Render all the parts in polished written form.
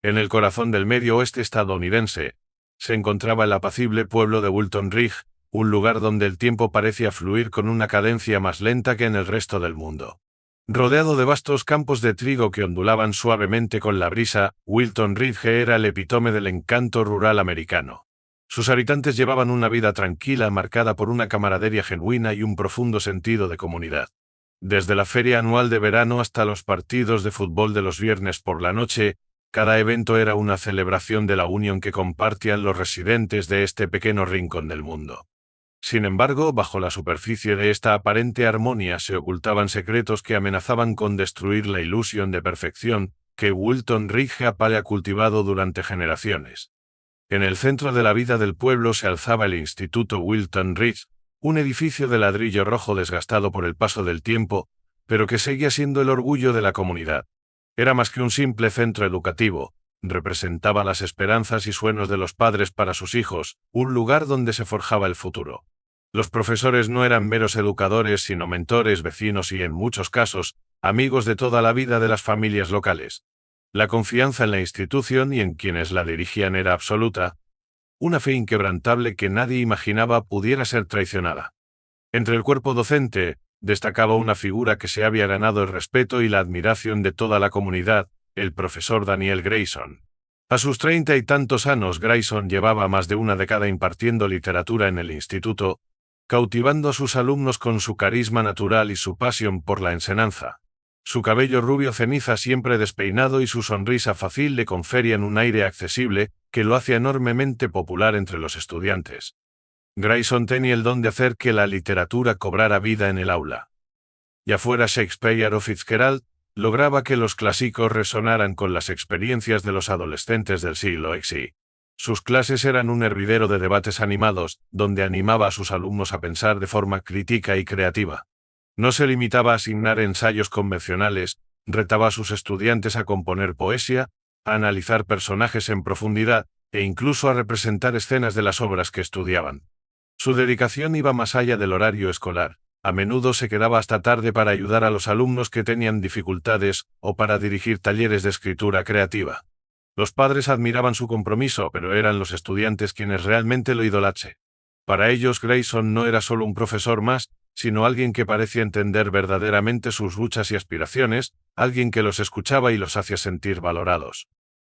En el corazón del medio oeste estadounidense, se encontraba el apacible pueblo de Wilton Ridge, un lugar donde el tiempo parecía fluir con una cadencia más lenta que en el resto del mundo. Rodeado de vastos campos de trigo que ondulaban suavemente con la brisa, Wilton Ridge era el epítome del encanto rural americano. Sus habitantes llevaban una vida tranquila marcada por una camaradería genuina y un profundo sentido de comunidad. Desde la feria anual de verano hasta los partidos de fútbol de los viernes por la noche, cada evento era una celebración de la unión que compartían los residentes de este pequeño rincón del mundo. Sin embargo, bajo la superficie de esta aparente armonía se ocultaban secretos que amenazaban con destruir la ilusión de perfección que Wilton Ridge había cultivado durante generaciones. En el centro de la vida del pueblo se alzaba el Instituto Wilton Ridge, un edificio de ladrillo rojo desgastado por el paso del tiempo, pero que seguía siendo el orgullo de la comunidad. Era más que un simple centro educativo, representaba las esperanzas y sueños de los padres para sus hijos, un lugar donde se forjaba el futuro. Los profesores no eran meros educadores, sino mentores, vecinos y, en muchos casos, amigos de toda la vida de las familias locales. La confianza en la institución y en quienes la dirigían era absoluta, una fe inquebrantable que nadie imaginaba pudiera ser traicionada. Entre el cuerpo docente, destacaba una figura que se había ganado el respeto y la admiración de toda la comunidad, el profesor Daniel Grayson. A sus 30 y tantos años, Grayson llevaba más de una década impartiendo literatura en el instituto, cautivando a sus alumnos con su carisma natural y su pasión por la enseñanza. Su cabello rubio ceniza siempre despeinado y su sonrisa fácil le conferían un aire accesible que lo hacía enormemente popular entre los estudiantes. Grayson tenía el don de hacer que la literatura cobrara vida en el aula. Ya fuera Shakespeare o Fitzgerald, lograba que los clásicos resonaran con las experiencias de los adolescentes del siglo XX. Sus clases eran un hervidero de debates animados, donde animaba a sus alumnos a pensar de forma crítica y creativa. No se limitaba a asignar ensayos convencionales, retaba a sus estudiantes a componer poesía, a analizar personajes en profundidad, e incluso a representar escenas de las obras que estudiaban. Su dedicación iba más allá del horario escolar. A menudo se quedaba hasta tarde para ayudar a los alumnos que tenían dificultades o para dirigir talleres de escritura creativa. Los padres admiraban su compromiso, pero eran los estudiantes quienes realmente lo idolatraban. Para ellos, Grayson no era solo un profesor más, sino alguien que parecía entender verdaderamente sus luchas y aspiraciones, alguien que los escuchaba y los hacía sentir valorados.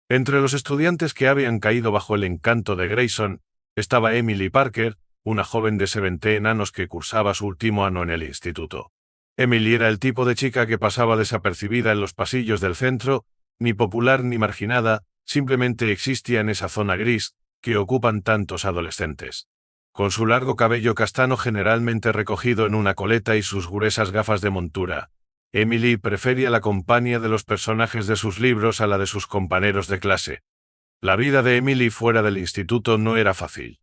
Entre los estudiantes que habían caído bajo el encanto de Grayson, estaba Emily Parker, una joven de 17 años que cursaba su último año en el instituto. Emily era el tipo de chica que pasaba desapercibida en los pasillos del centro, ni popular ni marginada, simplemente existía en esa zona gris que ocupan tantos adolescentes. Con su largo cabello castaño generalmente recogido en una coleta y sus gruesas gafas de montura, Emily prefería la compañía de los personajes de sus libros a la de sus compañeros de clase. La vida de Emily fuera del instituto no era fácil.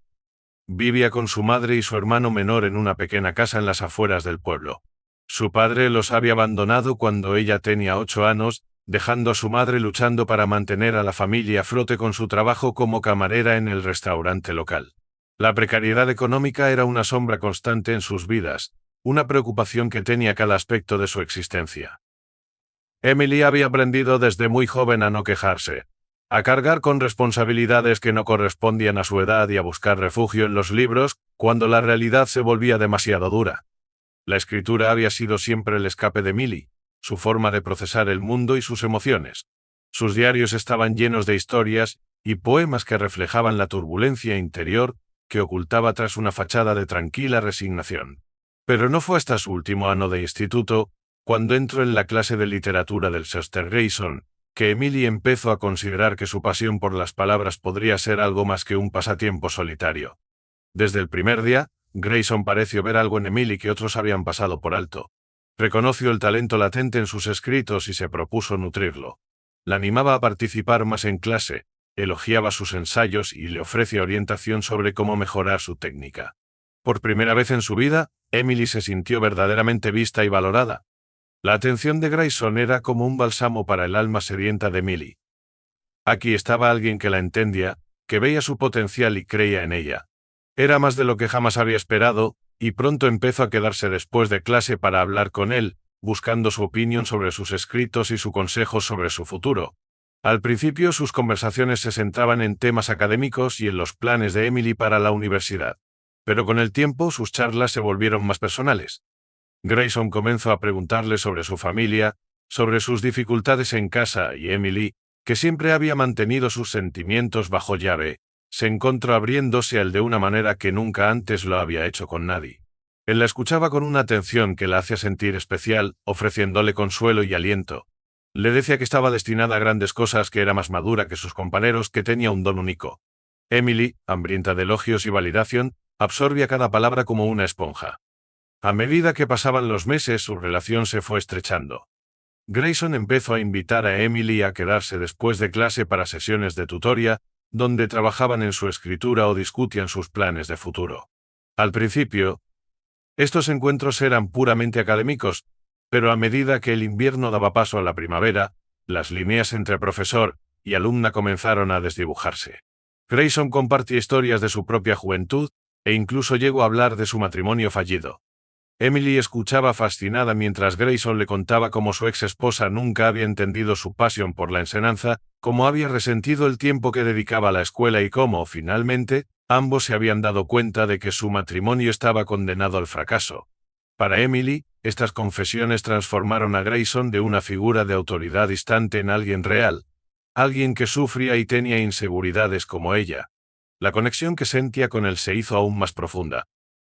Vivía con su madre y su hermano menor en una pequeña casa en las afueras del pueblo. Su padre los había abandonado cuando ella tenía 8 años, dejando a su madre luchando para mantener a la familia a flote con su trabajo como camarera en el restaurante local. La precariedad económica era una sombra constante en sus vidas, una preocupación que tenía cada aspecto de su existencia. Emily había aprendido desde muy joven a no quejarse, a cargar con responsabilidades que no correspondían a su edad y a buscar refugio en los libros cuando la realidad se volvía demasiado dura. La escritura había sido siempre el escape de Emily, su forma de procesar el mundo y sus emociones. Sus diarios estaban llenos de historias y poemas que reflejaban la turbulencia interior que ocultaba tras una fachada de tranquila resignación. Pero no fue hasta su último año de instituto, cuando entró en la clase de literatura del Sr. Grayson, que Emily empezó a considerar que su pasión por las palabras podría ser algo más que un pasatiempo solitario. Desde el primer día, Grayson pareció ver algo en Emily que otros habían pasado por alto. Reconoció el talento latente en sus escritos y se propuso nutrirlo. La animaba a participar más en clase, elogiaba sus ensayos y le ofrecía orientación sobre cómo mejorar su técnica. Por primera vez en su vida, Emily se sintió verdaderamente vista y valorada. La atención de Grayson era como un bálsamo para el alma sedienta de Emily. Aquí estaba alguien que la entendía, que veía su potencial y creía en ella. Era más de lo que jamás había esperado, y pronto empezó a quedarse después de clase para hablar con él, buscando su opinión sobre sus escritos y su consejo sobre su futuro. Al principio sus conversaciones se centraban en temas académicos y en los planes de Emily para la universidad. Pero con el tiempo sus charlas se volvieron más personales. Grayson comenzó a preguntarle sobre su familia, sobre sus dificultades en casa, y Emily, que siempre había mantenido sus sentimientos bajo llave, se encontró abriéndose a él de una manera que nunca antes lo había hecho con nadie. Él la escuchaba con una atención que la hacía sentir especial, ofreciéndole consuelo y aliento. Le decía que estaba destinada a grandes cosas, que era más madura que sus compañeros, que tenía un don único. Emily, hambrienta de elogios y validación, absorbía cada palabra como una esponja. A medida que pasaban los meses, su relación se fue estrechando. Grayson empezó a invitar a Emily a quedarse después de clase para sesiones de tutoría, donde trabajaban en su escritura o discutían sus planes de futuro. Al principio, estos encuentros eran puramente académicos, pero a medida que el invierno daba paso a la primavera, las líneas entre profesor y alumna comenzaron a desdibujarse. Grayson compartía historias de su propia juventud, e incluso llegó a hablar de su matrimonio fallido. Emily escuchaba fascinada mientras Grayson le contaba cómo su ex esposa nunca había entendido su pasión por la enseñanza, cómo había resentido el tiempo que dedicaba a la escuela y cómo, finalmente, ambos se habían dado cuenta de que su matrimonio estaba condenado al fracaso. Para Emily, estas confesiones transformaron a Grayson de una figura de autoridad distante en alguien real, alguien que sufría y tenía inseguridades como ella. La conexión que sentía con él se hizo aún más profunda.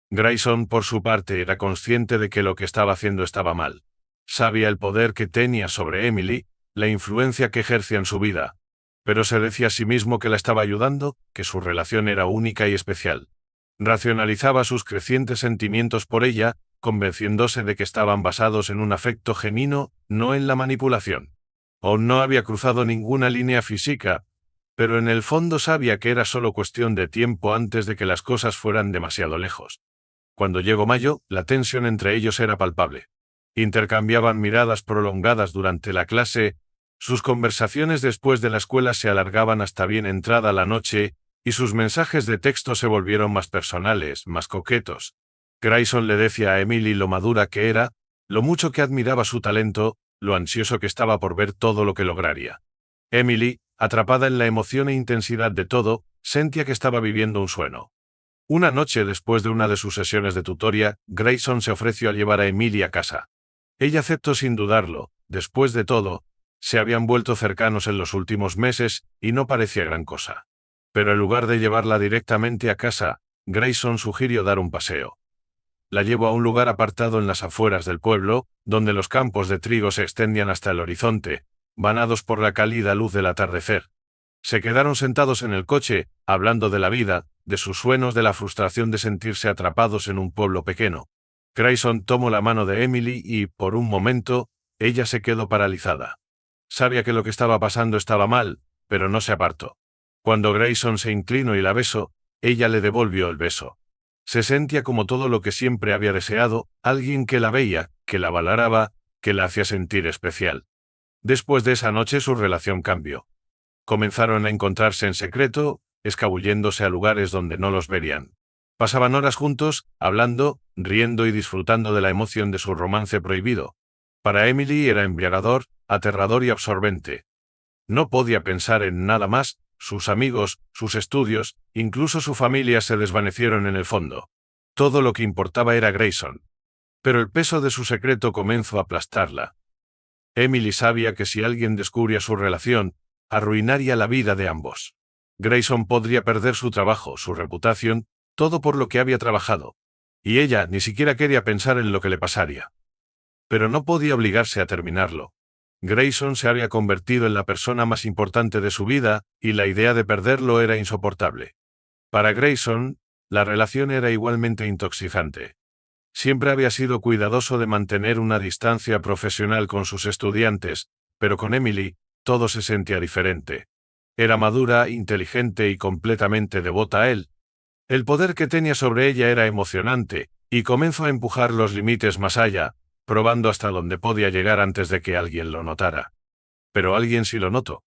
Grayson, por su parte, era consciente de que lo que estaba haciendo estaba mal. Sabía el poder que tenía sobre Emily, la influencia que ejercía en su vida, pero se decía a sí mismo que la estaba ayudando, que su relación era única y especial. Racionalizaba sus crecientes sentimientos por ella, convenciéndose de que estaban basados en un afecto genuino, no en la manipulación. Aún no había cruzado ninguna línea física, pero en el fondo sabía que era solo cuestión de tiempo antes de que las cosas fueran demasiado lejos. Cuando llegó mayo, la tensión entre ellos era palpable. Intercambiaban miradas prolongadas durante la clase, sus conversaciones después de la escuela se alargaban hasta bien entrada la noche, y sus mensajes de texto se volvieron más personales, más coquetos. Grayson le decía a Emily lo madura que era, lo mucho que admiraba su talento, lo ansioso que estaba por ver todo lo que lograría. Emily, atrapada en la emoción e intensidad de todo, sentía que estaba viviendo un sueño. Una noche después de una de sus sesiones de tutoría, Grayson se ofreció a llevar a Emily a casa. Ella aceptó sin dudarlo. Después de todo, se habían vuelto cercanos en los últimos meses y no parecía gran cosa. Pero en lugar de llevarla directamente a casa, Grayson sugirió dar un paseo. La llevó a un lugar apartado en las afueras del pueblo, donde los campos de trigo se extendían hasta el horizonte, banados por la cálida luz del atardecer. Se quedaron sentados en el coche, hablando de la vida, de sus sueños, de la frustración de sentirse atrapados en un pueblo pequeño. Grayson tomó la mano de Emily y, por un momento, ella se quedó paralizada. Sabía que lo que estaba pasando estaba mal, pero no se apartó. Cuando Grayson se inclinó y la besó, ella le devolvió el beso. Se sentía como todo lo que siempre había deseado, alguien que la veía, que la valoraba, que la hacía sentir especial. Después de esa noche su relación cambió. Comenzaron a encontrarse en secreto, escabulléndose a lugares donde no los verían. Pasaban horas juntos, hablando, riendo y disfrutando de la emoción de su romance prohibido. Para Emily era embriagador, aterrador y absorbente. No podía pensar en nada más, sus amigos, sus estudios, incluso su familia se desvanecieron en el fondo. Todo lo que importaba era Grayson. Pero el peso de su secreto comenzó a aplastarla. Emily sabía que si alguien descubría su relación, arruinaría la vida de ambos. Grayson podría perder su trabajo, su reputación, todo por lo que había trabajado. Y ella ni siquiera quería pensar en lo que le pasaría. Pero no podía obligarse a terminarlo. Grayson se había convertido en la persona más importante de su vida, y la idea de perderlo era insoportable. Para Grayson, la relación era igualmente intoxicante. Siempre había sido cuidadoso de mantener una distancia profesional con sus estudiantes, pero con Emily, todo se sentía diferente. Era madura, inteligente y completamente devota a él. El poder que tenía sobre ella era emocionante, y comenzó a empujar los límites más allá, probando hasta dónde podía llegar antes de que alguien lo notara. Pero alguien sí lo notó.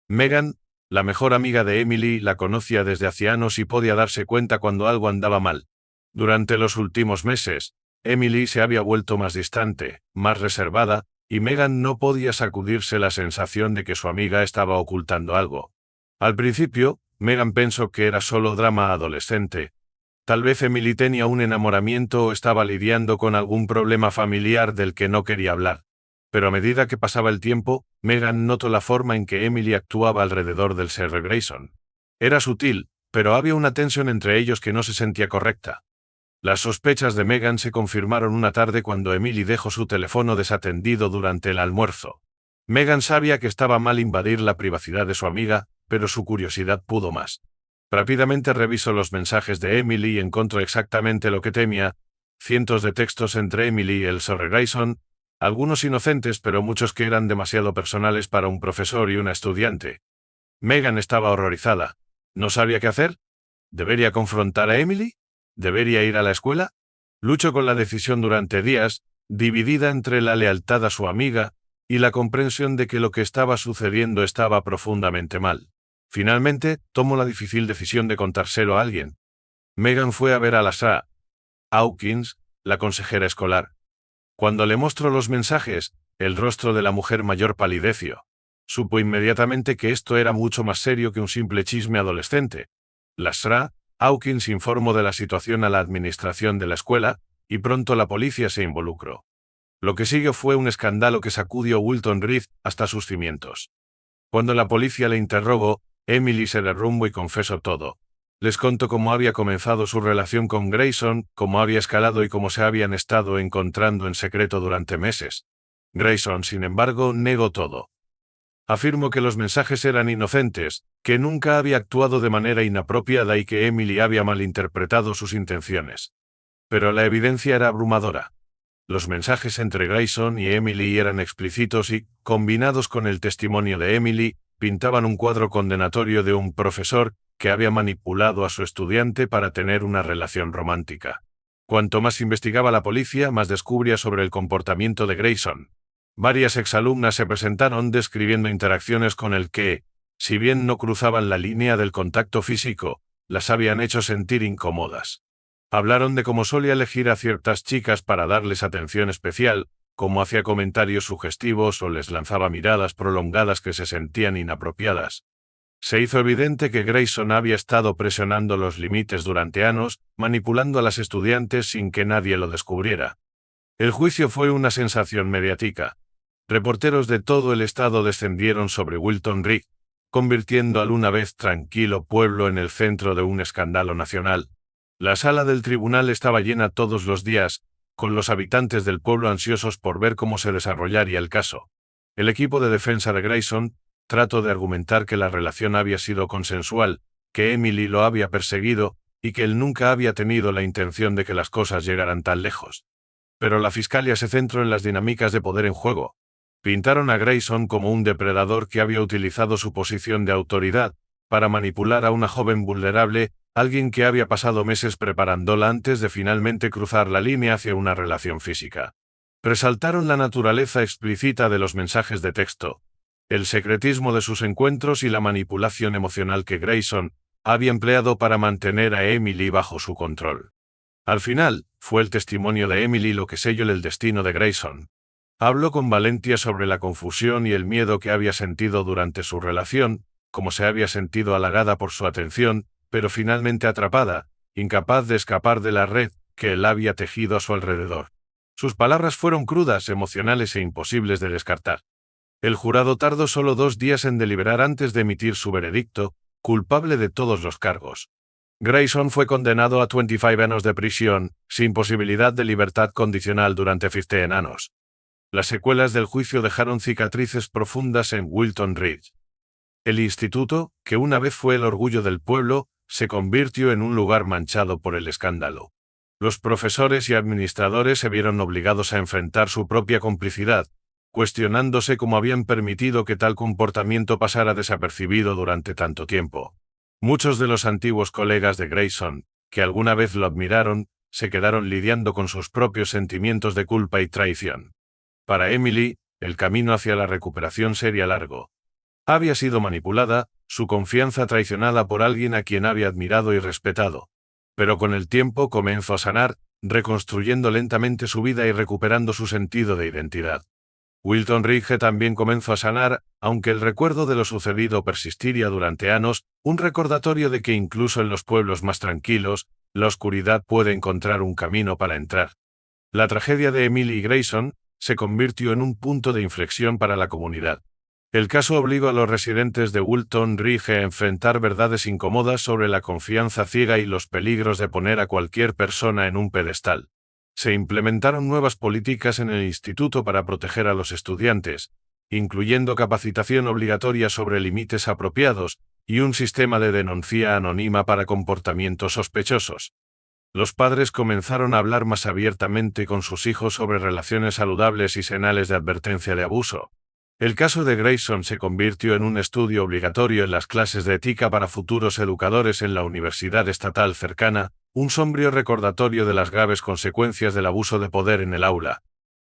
Megan, la mejor amiga de Emily, la conocía desde hacía años y podía darse cuenta cuando algo andaba mal. Durante los últimos meses, Emily se había vuelto más distante, más reservada, y Megan no podía sacudirse la sensación de que su amiga estaba ocultando algo. Al principio, Megan pensó que era solo drama adolescente. Tal vez Emily tenía un enamoramiento o estaba lidiando con algún problema familiar del que no quería hablar. Pero a medida que pasaba el tiempo, Megan notó la forma en que Emily actuaba alrededor del Sr. Grayson. Era sutil, pero había una tensión entre ellos que no se sentía correcta. Las sospechas de Megan se confirmaron una tarde cuando Emily dejó su teléfono desatendido durante el almuerzo. Megan sabía que estaba mal invadir la privacidad de su amiga, pero su curiosidad pudo más. Rápidamente revisó los mensajes de Emily y encontró exactamente lo que temía: cientos de textos entre Emily y el Sr. Grayson, algunos inocentes pero muchos que eran demasiado personales para un profesor y una estudiante. Megan estaba horrorizada. ¿No sabía qué hacer? ¿Debería confrontar a Emily? ¿Debería ir a la escuela? Luchó con la decisión durante días, dividida entre la lealtad a su amiga y la comprensión de que lo que estaba sucediendo estaba profundamente mal. Finalmente, tomó la difícil decisión de contárselo a alguien. Megan fue a ver a la Sra. Hawkins, la consejera escolar. Cuando le mostró los mensajes, el rostro de la mujer mayor palideció. Supo inmediatamente que esto era mucho más serio que un simple chisme adolescente. La Sra. Hawkins informó de la situación a la administración de la escuela, y pronto la policía se involucró. Lo que siguió fue un escándalo que sacudió Wilton Reed hasta sus cimientos. Cuando la policía le interrogó, Emily se derrumbó y confesó todo. Les contó cómo había comenzado su relación con Grayson, cómo había escalado y cómo se habían estado encontrando en secreto durante meses. Grayson, sin embargo, negó todo. Afirmó que los mensajes eran inocentes, que nunca había actuado de manera inapropiada y que Emily había malinterpretado sus intenciones. Pero la evidencia era abrumadora. Los mensajes entre Grayson y Emily eran explícitos y, combinados con el testimonio de Emily, pintaban un cuadro condenatorio de un profesor que había manipulado a su estudiante para tener una relación romántica. Cuanto más investigaba la policía, más descubría sobre el comportamiento de Grayson. Varias exalumnas se presentaron describiendo interacciones con el que, si bien no cruzaban la línea del contacto físico, las habían hecho sentir incómodas. Hablaron de cómo solía elegir a ciertas chicas para darles atención especial, cómo hacía comentarios sugestivos o les lanzaba miradas prolongadas que se sentían inapropiadas. Se hizo evidente que Grayson había estado presionando los límites durante años, manipulando a las estudiantes sin que nadie lo descubriera. El juicio fue una sensación mediática. Reporteros de todo el estado descendieron sobre Wilton Reed, convirtiendo al una vez tranquilo pueblo en el centro de un escándalo nacional. La sala del tribunal estaba llena todos los días, con los habitantes del pueblo ansiosos por ver cómo se desarrollaría el caso. El equipo de defensa de Grayson trató de argumentar que la relación había sido consensual, que Emily lo había perseguido y que él nunca había tenido la intención de que las cosas llegaran tan lejos. Pero la fiscalía se centró en las dinámicas de poder en juego. Pintaron a Grayson como un depredador que había utilizado su posición de autoridad para manipular a una joven vulnerable, alguien que había pasado meses preparándola antes de finalmente cruzar la línea hacia una relación física. Resaltaron la naturaleza explícita de los mensajes de texto, el secretismo de sus encuentros y la manipulación emocional que Grayson había empleado para mantener a Emily bajo su control. Al final, fue el testimonio de Emily lo que selló el destino de Grayson. Habló con valentía sobre la confusión y el miedo que había sentido durante su relación, cómo se había sentido halagada por su atención, pero finalmente atrapada, incapaz de escapar de la red que él había tejido a su alrededor. Sus palabras fueron crudas, emocionales e imposibles de descartar. El jurado tardó solo 2 días en deliberar antes de emitir su veredicto, culpable de todos los cargos. Grayson fue condenado a 25 años de prisión, sin posibilidad de libertad condicional durante 15 años. Las secuelas del juicio dejaron cicatrices profundas en Wilton Reed. El instituto, que una vez fue el orgullo del pueblo, se convirtió en un lugar manchado por el escándalo. Los profesores y administradores se vieron obligados a enfrentar su propia complicidad, cuestionándose cómo habían permitido que tal comportamiento pasara desapercibido durante tanto tiempo. Muchos de los antiguos colegas de Grayson, que alguna vez lo admiraron, se quedaron lidiando con sus propios sentimientos de culpa y traición. Para Emily, el camino hacia la recuperación sería largo. Había sido manipulada, su confianza traicionada por alguien a quien había admirado y respetado. Pero con el tiempo comenzó a sanar, reconstruyendo lentamente su vida y recuperando su sentido de identidad. Wilton Ridge también comenzó a sanar, aunque el recuerdo de lo sucedido persistiría durante años, un recordatorio de que incluso en los pueblos más tranquilos, la oscuridad puede encontrar un camino para entrar. La tragedia de Emily Grayson se convirtió en un punto de inflexión para la comunidad. El caso obligó a los residentes de Wilton Ridge a enfrentar verdades incómodas sobre la confianza ciega y los peligros de poner a cualquier persona en un pedestal. Se implementaron nuevas políticas en el instituto para proteger a los estudiantes, incluyendo capacitación obligatoria sobre límites apropiados y un sistema de denuncia anónima para comportamientos sospechosos. Los padres comenzaron a hablar más abiertamente con sus hijos sobre relaciones saludables y señales de advertencia de abuso. El caso de Grayson se convirtió en un estudio obligatorio en las clases de ética para futuros educadores en la universidad estatal cercana, un sombrío recordatorio de las graves consecuencias del abuso de poder en el aula.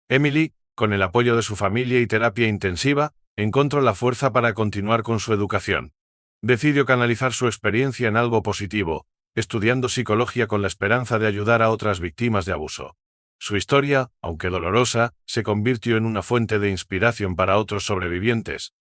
Emily, con el apoyo de su familia y terapia intensiva, encontró la fuerza para continuar con su educación. Decidió canalizar su experiencia en algo positivo, estudiando psicología con la esperanza de ayudar a otras víctimas de abuso. Su historia, aunque dolorosa, se convirtió en una fuente de inspiración para otros sobrevivientes.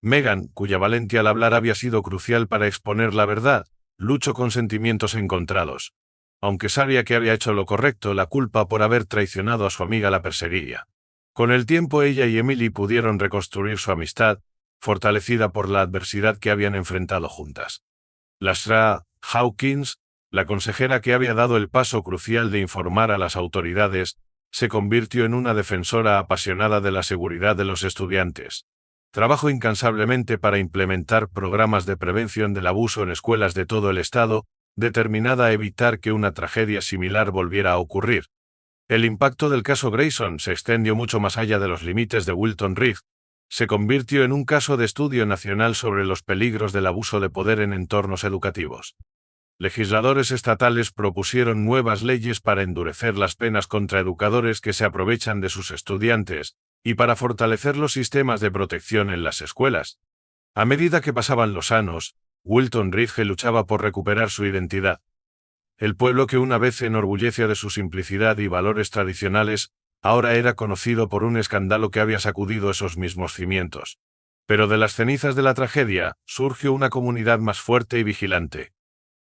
Megan, cuya valentía al hablar había sido crucial para exponer la verdad, luchó con sentimientos encontrados. Aunque sabía que había hecho lo correcto, la culpa por haber traicionado a su amiga la perseguía. Con el tiempo ella y Emily pudieron reconstruir su amistad, fortalecida por la adversidad que habían enfrentado juntas. Lasra Hawkins, la consejera que había dado el paso crucial de informar a las autoridades, se convirtió en una defensora apasionada de la seguridad de los estudiantes. Trabajó incansablemente para implementar programas de prevención del abuso en escuelas de todo el estado, determinada a evitar que una tragedia similar volviera a ocurrir. El impacto del caso Grayson se extendió mucho más allá de los límites de Wilton Ridge. Se convirtió en un caso de estudio nacional sobre los peligros del abuso de poder en entornos educativos. Legisladores estatales propusieron nuevas leyes para endurecer las penas contra educadores que se aprovechan de sus estudiantes, y para fortalecer los sistemas de protección en las escuelas. A medida que pasaban los años, Wilton Ridge luchaba por recuperar su identidad. El pueblo que una vez se enorgullecía de su simplicidad y valores tradicionales, ahora era conocido por un escándalo que había sacudido esos mismos cimientos. Pero de las cenizas de la tragedia, surgió una comunidad más fuerte y vigilante.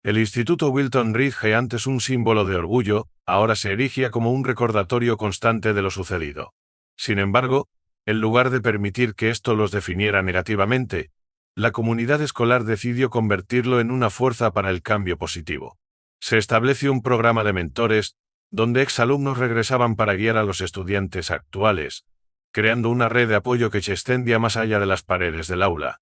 El Instituto Wilton Ridge, antes un símbolo de orgullo, ahora se erigía como un recordatorio constante de lo sucedido. Sin embargo, en lugar de permitir que esto los definiera negativamente, la comunidad escolar decidió convertirlo en una fuerza para el cambio positivo. Se estableció un programa de mentores, donde exalumnos regresaban para guiar a los estudiantes actuales, creando una red de apoyo que se extendía más allá de las paredes del aula.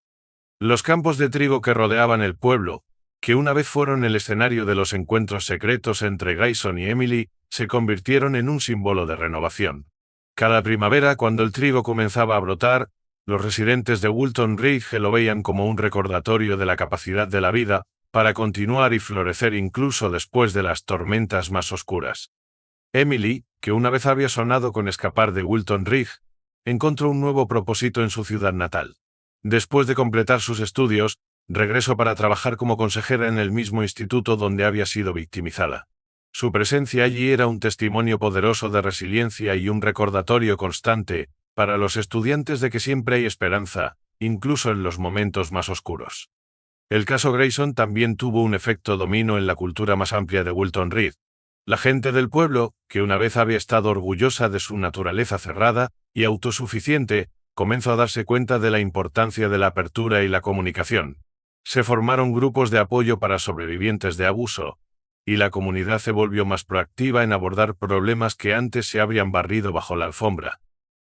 Los campos de trigo que rodeaban el pueblo, que una vez fueron el escenario de los encuentros secretos entre Grayson y Emily, se convirtieron en un símbolo de renovación. Cada primavera, cuando el trigo comenzaba a brotar, los residentes de Wilton Ridge lo veían como un recordatorio de la capacidad de la vida para continuar y florecer incluso después de las tormentas más oscuras. Emily, que una vez había soñado con escapar de Wilton Ridge, encontró un nuevo propósito en su ciudad natal. Después de completar sus estudios, regresó para trabajar como consejera en el mismo instituto donde había sido victimizada. Su presencia allí era un testimonio poderoso de resiliencia y un recordatorio constante para los estudiantes de que siempre hay esperanza, incluso en los momentos más oscuros. El caso Grayson también tuvo un efecto dominó en la cultura más amplia de Wilton Ridge. La gente del pueblo, que una vez había estado orgullosa de su naturaleza cerrada y autosuficiente, comenzó a darse cuenta de la importancia de la apertura y la comunicación. Se formaron grupos de apoyo para sobrevivientes de abuso, y la comunidad se volvió más proactiva en abordar problemas que antes se habrían barrido bajo la alfombra.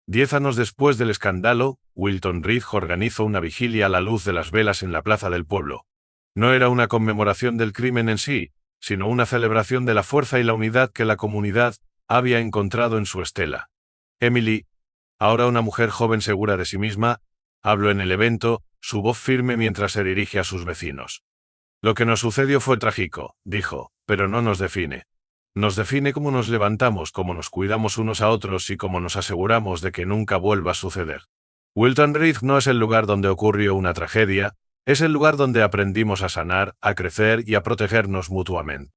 10 años después del escándalo, Wilton Ridge organizó una vigilia a la luz de las velas en la plaza del pueblo. No era una conmemoración del crimen en sí, sino una celebración de la fuerza y la unidad que la comunidad había encontrado en su estela. Emily, ahora una mujer joven segura de sí misma, habló en el evento, su voz firme mientras se dirige a sus vecinos. Lo que nos sucedió fue trágico, dijo, pero no nos define. Nos define cómo nos levantamos, cómo nos cuidamos unos a otros y cómo nos aseguramos de que nunca vuelva a suceder. Wilton Ridge no es el lugar donde ocurrió una tragedia, es el lugar donde aprendimos a sanar, a crecer y a protegernos mutuamente.